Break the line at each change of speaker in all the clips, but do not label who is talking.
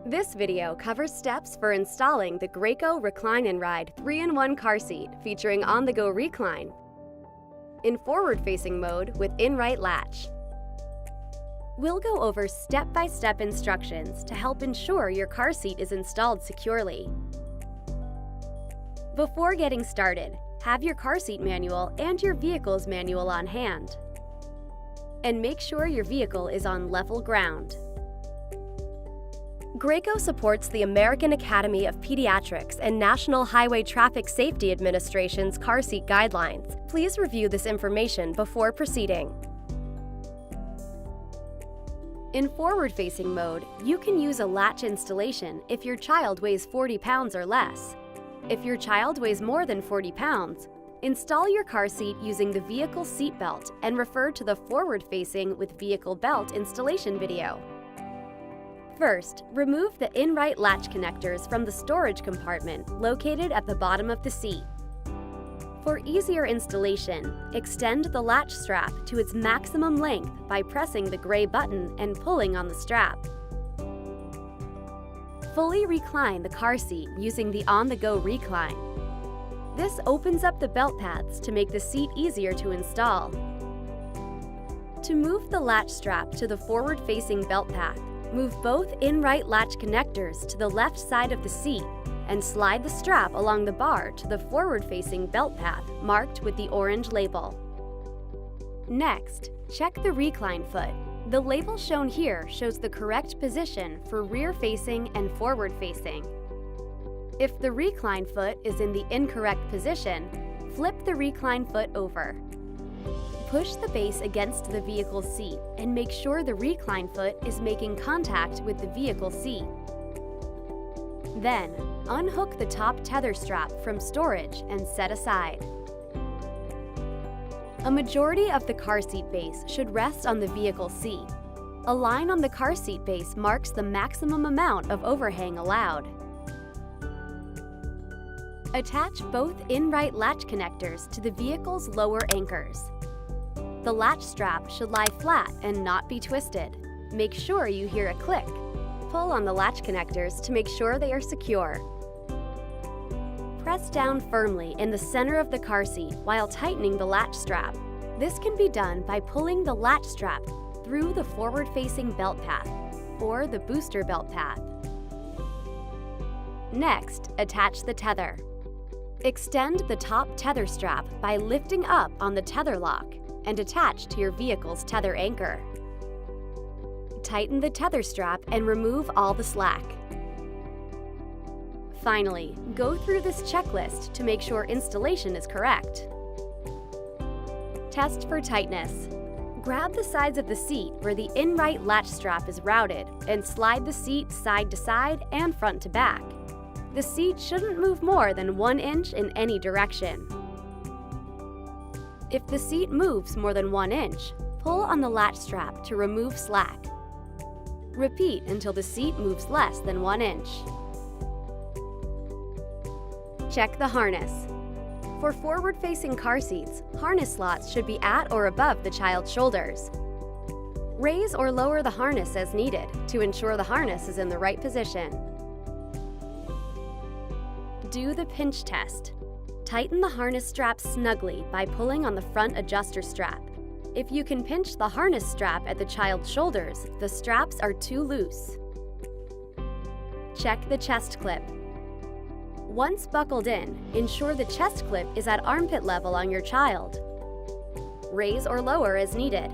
This video covers steps for installing the Graco Recline N Ride 3-in-1 car seat featuring on-the-go recline in forward-facing mode with InRight LATCH. We'll go over step-by-step instructions to help ensure your car seat is installed securely. Before getting started, have your car seat manual and your vehicle's manual on hand. And make sure your vehicle is on level ground. Graco supports the American Academy of Pediatrics and National Highway Traffic Safety Administration's car seat guidelines. Please review this information before proceeding. In forward-facing mode, you can use a latch installation if your child weighs 40 pounds or less. If your child weighs more than 40 pounds, install your car seat using the vehicle seat belt and refer to the forward-facing with vehicle belt installation video. First, remove the InRight latch connectors from the storage compartment located at the bottom of the seat. For easier installation, extend the latch strap to its maximum length by pressing the gray button and pulling on the strap. Fully recline the car seat using the on-the-go recline. This opens up the belt pads to make the seat easier to install. To move the latch strap to the forward-facing belt path, move both InRight latch connectors to the left side of the seat and slide the strap along the bar to the forward-facing belt path marked with the orange label. Next, check the recline foot. The label shown here shows the correct position for rear-facing and forward-facing. If the recline foot is in the incorrect position, flip the recline foot over. Push the base against the vehicle seat and make sure the recline foot is making contact with the vehicle seat. Then, unhook the top tether strap from storage and set aside. A majority of the car seat base should rest on the vehicle seat. A line on the car seat base marks the maximum amount of overhang allowed. Attach both InRight latch connectors to the vehicle's lower anchors. The latch strap should lie flat and not be twisted. Make sure you hear a click. Pull on the latch connectors to make sure they are secure. Press down firmly in the center of the car seat while tightening the latch strap. This can be done by pulling the latch strap through the forward-facing belt path or the booster belt path. Next, attach the tether. Extend the top tether strap by lifting up on the tether lock and attach to your vehicle's tether anchor. Tighten the tether strap and remove all the slack. Finally, go through this checklist to make sure installation is correct. Test for tightness. Grab the sides of the seat where the InRight latch strap is routed and slide the seat side to side and front to back. The seat shouldn't move more than 1 inch in any direction. If the seat moves more than 1 inch, pull on the latch strap to remove slack. Repeat until the seat moves less than 1 inch. Check the harness. For forward-facing car seats, harness slots should be at or above the child's shoulders. Raise or lower the harness as needed to ensure the harness is in the right position. Do the pinch test. Tighten the harness strap snugly by pulling on the front adjuster strap. If you can pinch the harness strap at the child's shoulders, the straps are too loose. Check the chest clip. Once buckled in, ensure the chest clip is at armpit level on your child. Raise or lower as needed.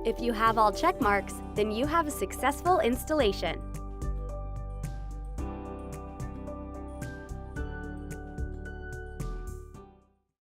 If you have all check marks, then you have a successful installation.